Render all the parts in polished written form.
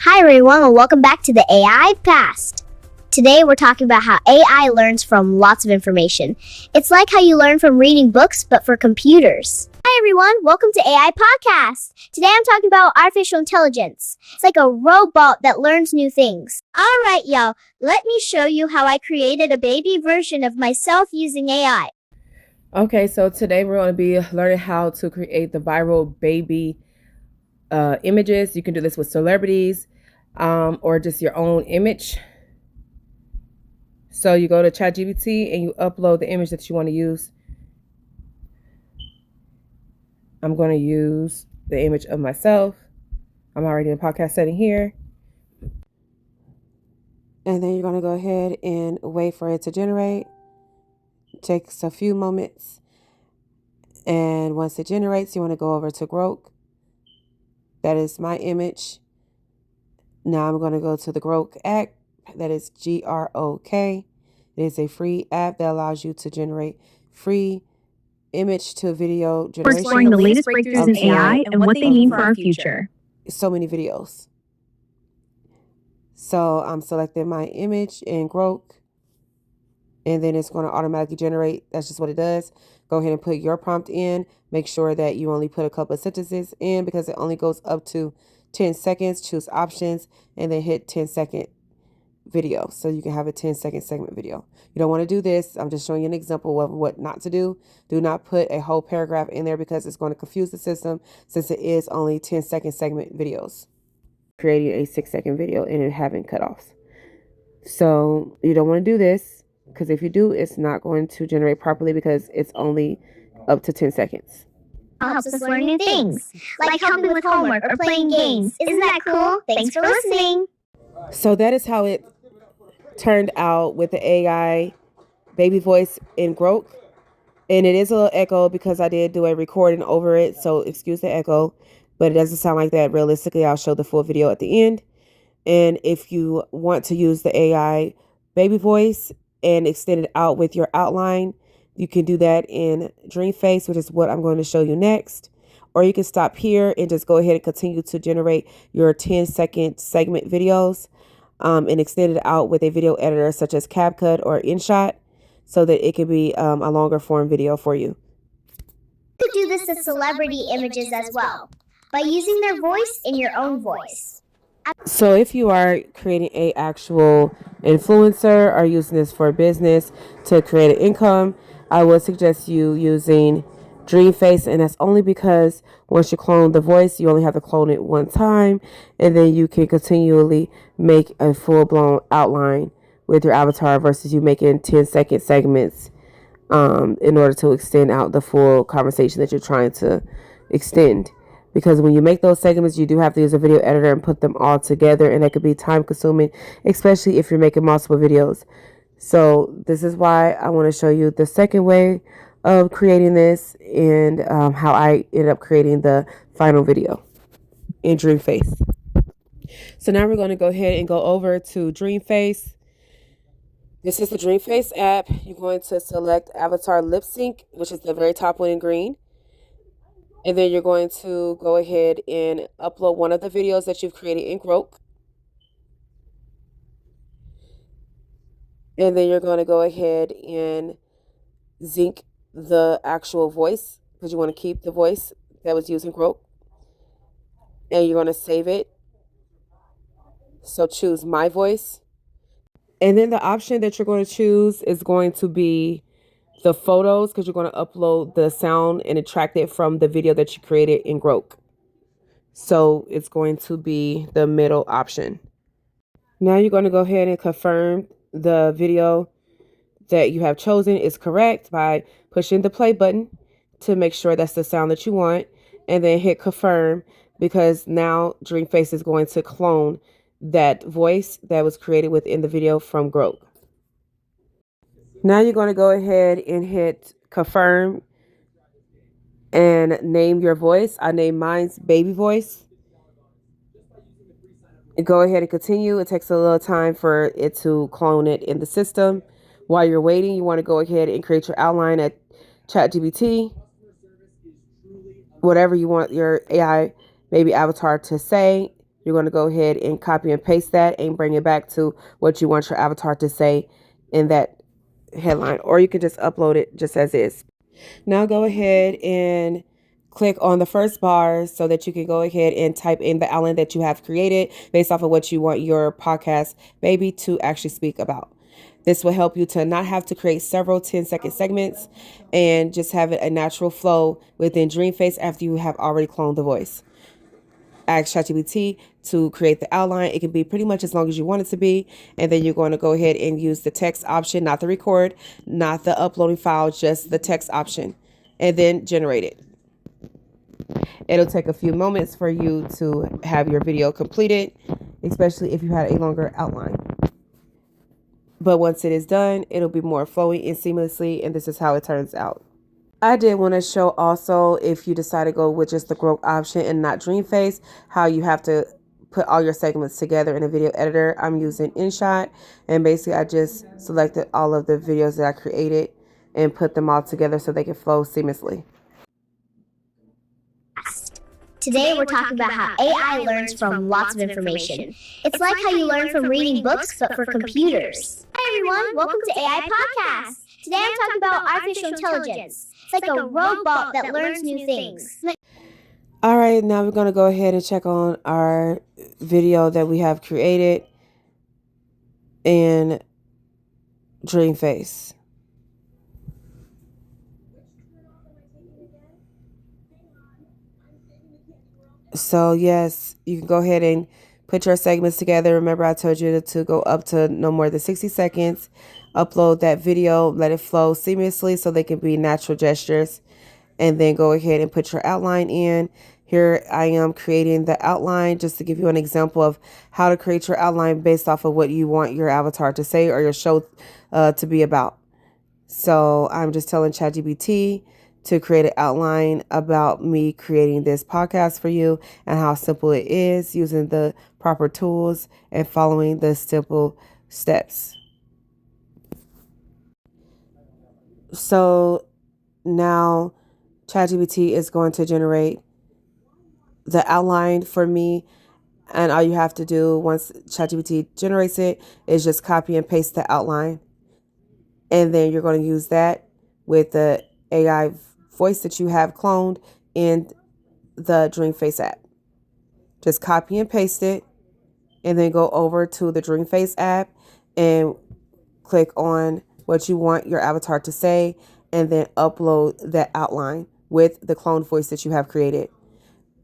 Hi everyone and welcome back to the AI Past. Today we're talking about how AI learns from lots of information. It's like how you learn from reading books but for computers. Hi everyone, welcome to AI Podcast. Today I'm talking about artificial intelligence. It's like a robot that learns new things. Alright y'all, let me show you how I created a baby version of myself using AI. Okay, so today we're going to be learning how to create the viral baby images. You can do this with celebrities or just your own image. So you go to ChatGPT and you upload the image that you want to use. I'm going to use the image of myself. I'm already in podcast setting here. And then you're going to go ahead and wait for it to generate. Takes a few moments. And once it generates, you want to go over to Grok. That is my image. Now I'm going to go to the Grok app. That is Grok. It is a free app that allows you to generate free image to video generation. We're exploring the latest breakthroughs in AI and what they mean for our future. So many videos. So I'm selecting my image in Grok. And then it's going to automatically generate. That's just what it does. Go ahead and put your prompt in. Make sure that you only put a couple of sentences in because it only goes up to 10 seconds. Choose options and then hit 10-second video. So you can have a 10-second segment video. You don't want to do this. I'm just showing you an example of what not to do. Do not put a whole paragraph in there because it's going to confuse the system since it is only 10-second segment videos. Creating a 6-second video and it having cutoffs. So you don't want to do this. Because if you do, it's not going to generate properly because it's only up to 10 seconds. Helps us learn new things, like helping with homework or playing games. Isn't that cool? Thanks for listening. So that is how it turned out with the AI baby voice in Grok. And it is a little echo because I did do a recording over it. So excuse the echo, but it doesn't sound like that. Realistically, I'll show the full video at the end. And if you want to use the AI baby voice and extend it out with your outline, you can do that in Dreamface, which is what I'm going to show you next. Or you can stop here and just go ahead and continue to generate your 10-second segment videos and extend it out with a video editor such as CapCut or InShot so that it can be a longer form video for you. You could do this to celebrity images as well, by using their voice in your own voice. So if you are creating a actual influencer or using this for business to create an income, I would suggest you using Dreamface, and that's only because once you clone the voice, you only have to clone it one time, and then you can continually make a full-blown outline with your avatar versus you making 10-second segments in order to extend out the full conversation that you're trying to extend. Because when you make those segments, you do have to use a video editor and put them all together. And that could be time consuming, especially if you're making multiple videos. So this is why I want to show you the second way of creating this and how I ended up creating the final video in Dreamface. So now we're going to go ahead and go over to Dreamface. This is the Dreamface app. You're going to select Avatar Lip Sync, which is the very top one in green. And then you're going to go ahead and upload one of the videos that you've created in Grok. And then you're going to go ahead and sync the actual voice because you want to keep the voice that was used in Grok. And you're going to save it. So choose my voice. And then the option that you're going to choose is going to be the photos because you're going to upload the sound and extract it from the video that you created in Grok. So it's going to be the middle option. Now you're going to go ahead and confirm the video that you have chosen is correct by pushing the play button to make sure that's the sound that you want, and then hit confirm because now Dreamface is going to clone that voice that was created within the video from Grok. Now you're going to go ahead and hit confirm and name your voice. I named mine's baby voice. And go ahead and continue. It takes a little time for it to clone it in the system. While you're waiting, you want to go ahead and create your outline at ChatGPT. Whatever you want your AI baby avatar to say, you're going to go ahead and copy and paste that and bring it back to what you want your avatar to say in that headline, or you can just upload it just as is. Now go ahead and click on the first bar so that you can go ahead and type in the outline that you have created based off of what you want your podcast baby to actually speak about. This will help you to not have to create several 10-second segments and just have it a natural flow within Dreamface after you have already cloned the voice. Ask ChatGPT to create the outline. It can be pretty much as long as you want it to be. And then you're going to go ahead and use the text option, not the record, not the uploading file, just the text option, and then generate it. It'll take a few moments for you to have your video completed, especially if you had a longer outline. But once it is done, it'll be more flowing and seamlessly, and this is how it turns out. I did want to show also, if you decide to go with just the Grok option and not Dreamface, how you have to put all your segments together in a video editor. I'm using InShot, and basically I just selected all of the videos that I created and put them all together so they can flow seamlessly. Today we're talking about how AI learns from lots of information. It's like how you learn from reading books, but for computers. Hi everyone, welcome to AI Podcast. Today I'm talking about artificial intelligence. It's like a robot that learns new things. All right, now we're going to go ahead and check on our video that we have created in Dreamface. So yes, you can go ahead and put your segments together. Remember, I told you to go up to no more than 60 seconds. Upload that video, let it flow seamlessly so they can be natural gestures. And then go ahead and put your outline in. Here I am creating the outline just to give you an example of how to create your outline based off of what you want your avatar to say or your show to be about. So I'm just telling ChatGPT to create an outline about me creating this podcast for you and how simple it is using the proper tools and following the simple steps. So now ChatGPT is going to generate the outline for me. And all you have to do once ChatGPT generates it is just copy and paste the outline. And then you're going to use that with the AI voice that you have cloned in the Dreamface app. Just copy and paste it and then go over to the Dreamface app and click on what you want your avatar to say and then upload that outline with the cloned voice that you have created.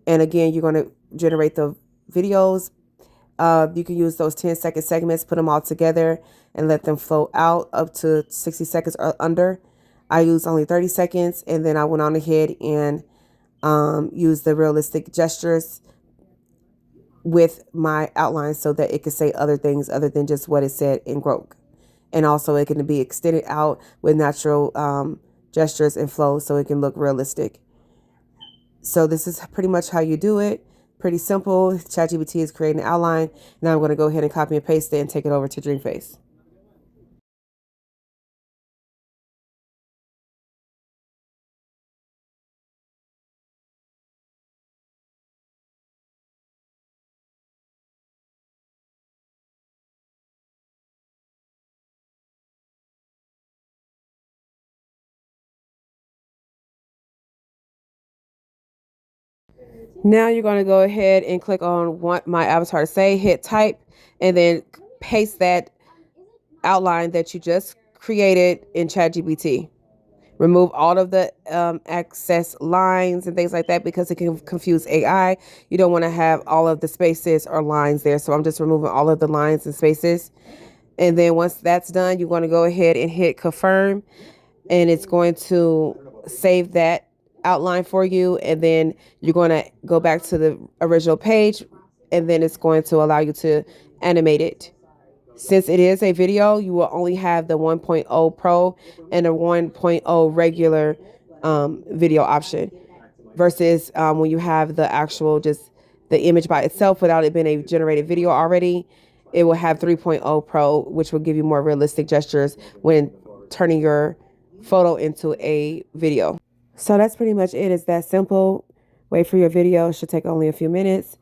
And again, you're going to generate the videos. You can use those 10-second segments, put them all together and let them flow out up to 60 seconds or under. I used only 30 seconds and then I went on ahead and used the realistic gestures with my outline so that it could say other things other than just what it said in Grok. And also it can be extended out with natural gestures and flow so it can look realistic. So this is pretty much how you do it. Pretty simple. ChatGPT is creating an outline. Now I'm going to go ahead and copy and paste it and take it over to Dreamface. Now you're going to go ahead and click on what my avatar to say, hit type, and then paste that outline that you just created in ChatGPT. Remove all of the excess lines and things like that because it can confuse AI. You don't want to have all of the spaces or lines there. So I'm just removing all of the lines and spaces. And then once that's done, you're going to go ahead and hit confirm. And it's going to save that outline for you. And then you're going to go back to the original page. And then it's going to allow you to animate it. Since it is a video, you will only have the 1.0 Pro and a 1.0 regular video option versus when you have the actual just the image by itself without it being a generated video already, it will have 3.0 Pro, which will give you more realistic gestures when turning your photo into a video. So that's pretty much it. It's that simple. Wait for your video. It should take only a few minutes.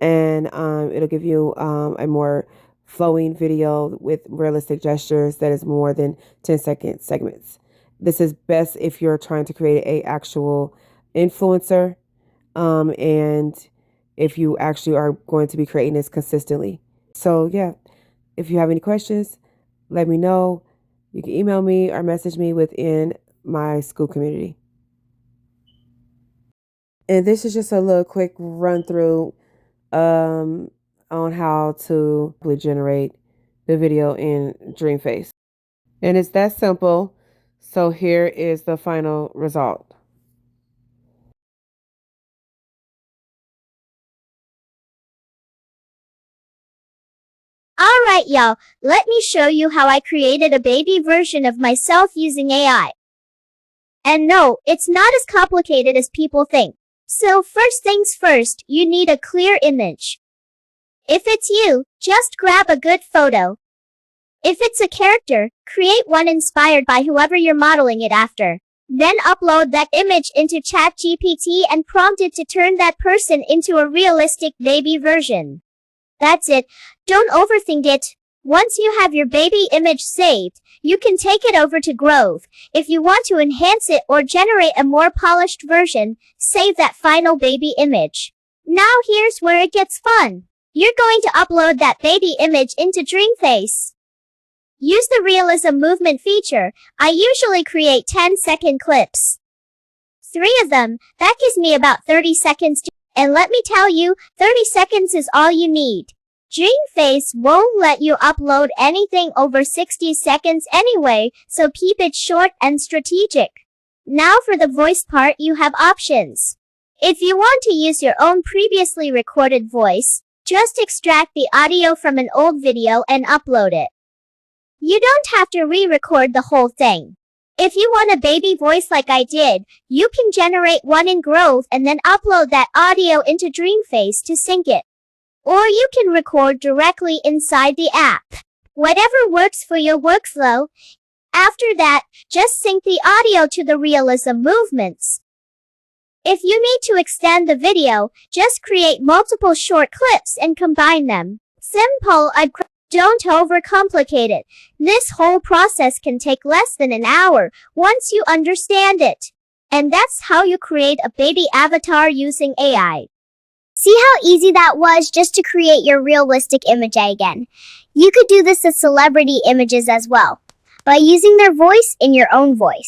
and it'll give you a more flowing video with realistic gestures that is more than 10-second segments. This is best if you're trying to create a actual influencer, and if you actually are going to be creating this consistently. So yeah, if you have any questions, let me know. You can email me or message me within my school community. And this is just a little quick run through on how to generate the video in Dreamface. And it's that simple. So here is the final result. Alright, y'all, let me show you how I created a baby version of myself using AI. And no, it's not as complicated as people think. So first things first, you need a clear image. If it's you, just grab a good photo. If it's a character, create one inspired by whoever you're modeling it after. Then upload that image into ChatGPT and prompt it to turn that person into a realistic baby version. That's it. Don't overthink it. Once you have your baby image saved, you can take it over to Grove. If you want to enhance it or generate a more polished version, save that final baby image. Now here's where it gets fun. You're going to upload that baby image into Dreamface. Use the realism movement feature. I usually create 10-second clips. 3 of them, that gives me about 30 seconds to, and let me tell you, 30 seconds is all you need. Dreamface won't let you upload anything over 60 seconds anyway, so keep it short and strategic. Now for the voice part, you have options. If you want to use your own previously recorded voice, just extract the audio from an old video and upload it. You don't have to re-record the whole thing. If you want a baby voice like I did, you can generate one in Grove and then upload that audio into Dreamface to sync it. Or you can record directly inside the app. Whatever works for your workflow. After that, just sync the audio to the realism movements. If you need to extend the video, just create multiple short clips and combine them. Simple. Don't overcomplicate it. This whole process can take less than an hour once you understand it. And that's how you create a baby avatar using AI. See how easy that was just to create your realistic image again? You could do this with celebrity images as well, by using their voice in your own voice.